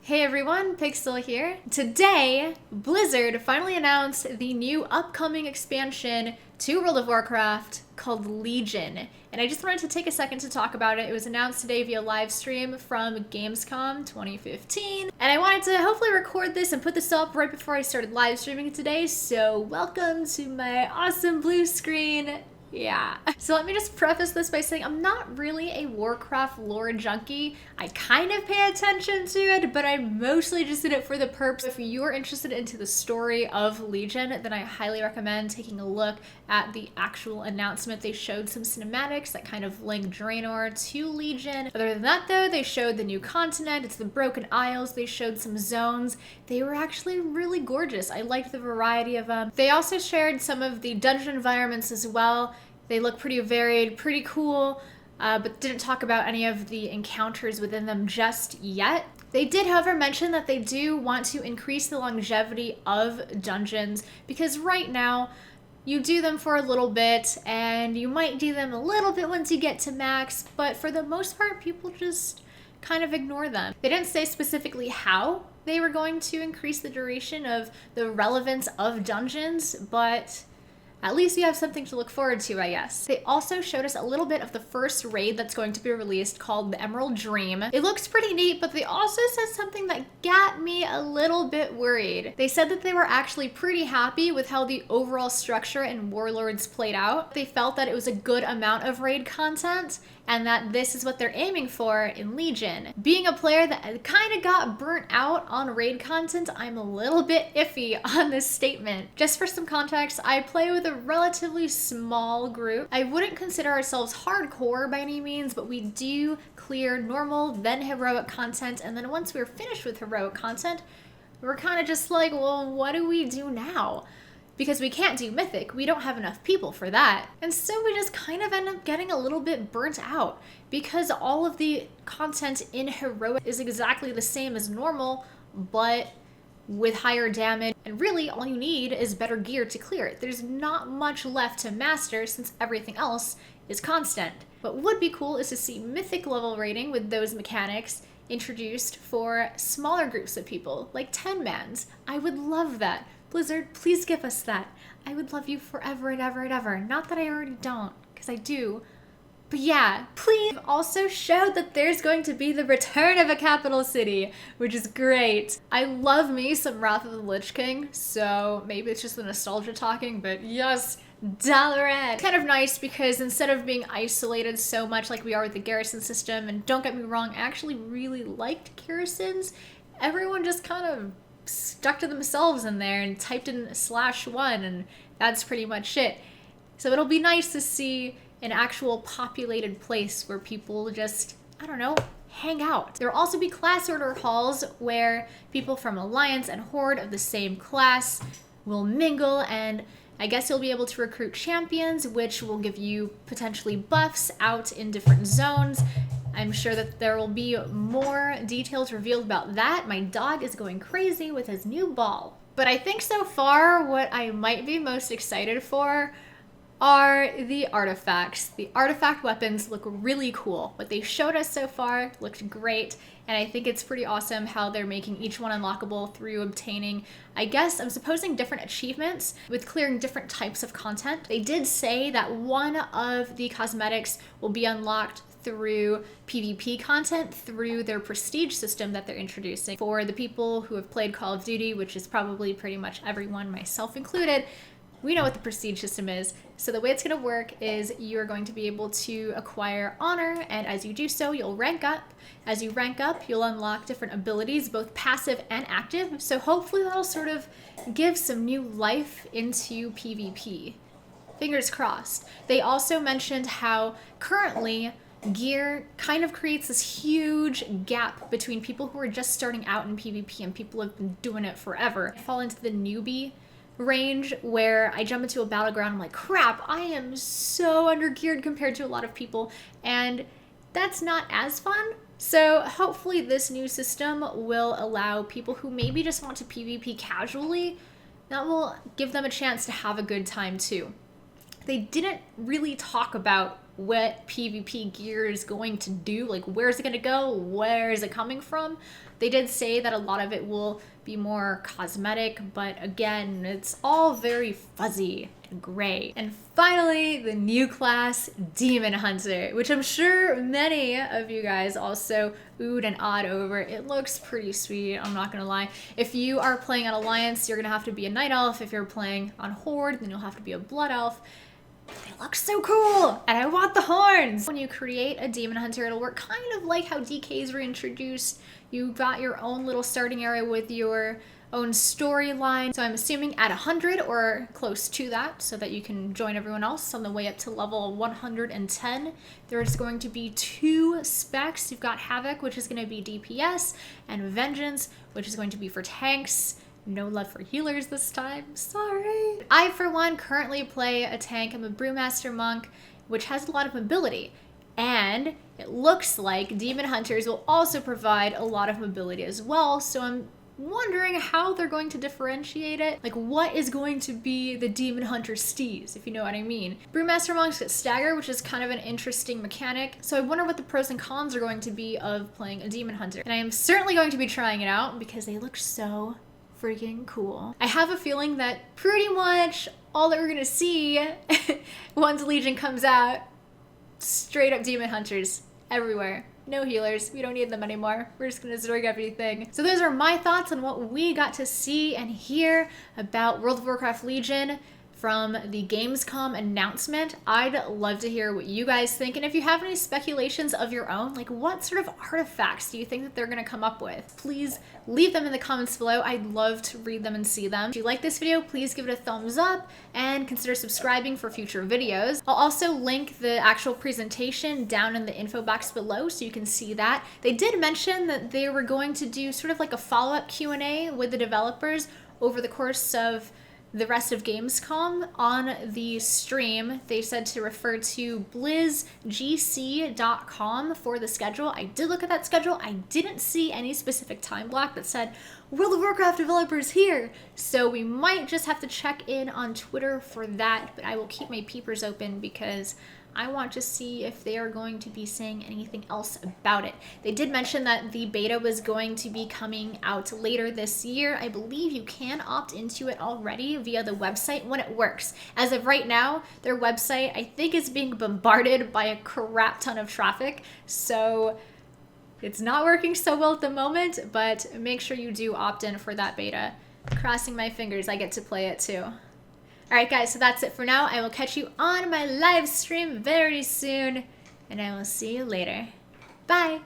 Hey everyone, Pixel here. Today, Blizzard finally announced the new upcoming expansion to World of Warcraft called Legion. And I just wanted to take a second to talk about it. It was announced today via live stream from Gamescom 2015. And I wanted to hopefully record this and put this up right before I started live streaming today. So welcome to my awesome blue screen. Yeah. So let me just preface this by saying I'm not really a Warcraft lore junkie. I kind of pay attention to it, but I'm mostly just in it for the perps. If you're interested into the story of Legion, then I highly recommend taking a look at the actual announcement. They showed some cinematics that kind of link Draenor to Legion. Other than that though, they showed the new continent. It's the Broken Isles. They showed some zones. They were actually really gorgeous. I liked the variety of them. They also shared some of the dungeon environments as well. They look pretty varied, pretty cool, but didn't talk about any of the encounters within them just yet. They did, however, mention that they do want to increase the longevity of dungeons because right now you do them for a little bit and you might do them a little bit once you get to max, but for the most part, people just kind of ignore them. They didn't say specifically how they were going to increase the duration of the relevance of dungeons, but at least you have something to look forward to, I guess. They also showed us a little bit of the first raid that's going to be released called the Emerald Dream. It looks pretty neat, but they also said something that got me a little bit worried. They said that they were actually pretty happy with how the overall structure in Warlords played out. They felt that it was a good amount of raid content and that this is what they're aiming for in Legion. Being a player that kind of got burnt out on raid content, I'm a little bit iffy on this statement. Just for some context, I play with a relatively small group. I wouldn't consider ourselves hardcore by any means, but we do clear normal, then heroic content, and then once we're finished with heroic content, we're kind of just like, well, what do we do now? Because we can't do Mythic, we don't have enough people for that. And so we just kind of end up getting a little bit burnt out because all of the content in Heroic is exactly the same as normal, but with higher damage. And really all you need is better gear to clear it. There's not much left to master since everything else is constant. What would be cool is to see Mythic level rating with those mechanics introduced for smaller groups of people, like 10-mans. I would love that. Blizzard, please give us that. I would love you forever and ever and ever. Not that I already don't, because I do. But yeah, please. Also showed that there's going to be the return of a capital city, which is great. I love me some Wrath of the Lich King, so maybe it's just the nostalgia talking, but yes, Dalaran. It's kind of nice because instead of being isolated so much like we are with the garrison system, and don't get me wrong, I actually really liked garrisons, everyone just kind of stuck to themselves in there and typed in /1 and that's pretty much it. So it'll be nice to see an actual populated place where people just, I don't know, hang out. There will also be class order halls where people from Alliance and Horde of the same class will mingle, and I guess you'll be able to recruit champions, which will give you potentially buffs out in different zones. I'm sure that there will be more details revealed about that. My dog is going crazy with his new ball. But I think so far what I might be most excited for are the artifacts. The artifact weapons look really cool. What they showed us so far looked great, and I think it's pretty awesome how they're making each one unlockable through obtaining, I guess I'm supposing, different achievements with clearing different types of content. They did say that one of the cosmetics will be unlocked through PvP content through their prestige system that they're introducing. For the people who have played Call of Duty, which is probably pretty much everyone, myself included, we know what the prestige system is. So the way it's going to work is you're going to be able to acquire honor, and as you do so, you'll rank up. As you rank up, you'll unlock different abilities, both passive and active. So hopefully that'll sort of give some new life into PvP. Fingers crossed. They also mentioned how currently gear kind of creates this huge gap between people who are just starting out in PvP and people who have been doing it forever. I fall into the newbie range where I jump into a battleground, I'm like, crap, I am so undergeared compared to a lot of people, and that's not as fun. So hopefully this new system will allow people who maybe just want to PvP casually, that will give them a chance to have a good time too. They didn't really talk about what PvP gear is going to do. Like, where's it going to go? Where is it coming from? They did say that a lot of it will be more cosmetic, but again, it's all very fuzzy and gray. And finally, the new class, Demon Hunter, which I'm sure many of you guys also oohed and awed over. It looks pretty sweet, I'm not gonna lie. If you are playing on Alliance, you're gonna have to be a Night Elf. If you're playing on Horde, then you'll have to be a Blood Elf. They look so cool, and I want the horns! When you create a Demon Hunter, it'll work kind of like how DK's reintroduced. You got your own little starting area with your own storyline. So I'm assuming at 100 or close to that, so that you can join everyone else on the way up to level 110. There's going to be 2 specs. You've got Havoc, which is going to be DPS, and Vengeance, which is going to be for tanks. No love for healers this time, sorry. I, for one, currently play a tank. I'm a Brewmaster Monk, which has a lot of mobility. And it looks like Demon Hunters will also provide a lot of mobility as well, so I'm wondering how they're going to differentiate it. Like, what is going to be the Demon Hunter steez, if you know what I mean? Brewmaster Monks get Stagger, which is kind of an interesting mechanic, so I wonder what the pros and cons are going to be of playing a Demon Hunter. And I am certainly going to be trying it out because they look so freaking cool. I have a feeling that pretty much all that we're gonna see once Legion comes out, straight up Demon Hunters everywhere. No healers, we don't need them anymore. We're just gonna Zorg everything. So those are my thoughts on what we got to see and hear about World of Warcraft Legion from the Gamescom announcement. I'd love to hear what you guys think, and if you have any speculations of your own, like what sort of artifacts do you think that they're gonna come up with? Please leave them in the comments below. I'd love to read them and see them. If you like this video, please give it a thumbs up and consider subscribing for future videos. I'll also link the actual presentation down in the info box below so you can see that. They did mention that they were going to do sort of like a follow-up Q&A with the developers over the course of the rest of Gamescom. On the stream, they said to refer to blizzgc.com for the schedule. I did look at that schedule. I didn't see any specific time block that said World of Warcraft developers here. So we might just have to check in on Twitter for that, but I will keep my peepers open because I want to see if they are going to be saying anything else about it. They did mention that the beta was going to be coming out later this year. I believe you can opt into it already via the website when it works. As of right now, their website, I think, is being bombarded by a crap ton of traffic. So it's not working so well at the moment, but make sure you do opt in for that beta. Crossing my fingers I get to play it too. Alright guys, so that's it for now. I will catch you on my live stream very soon, and I will see you later. Bye!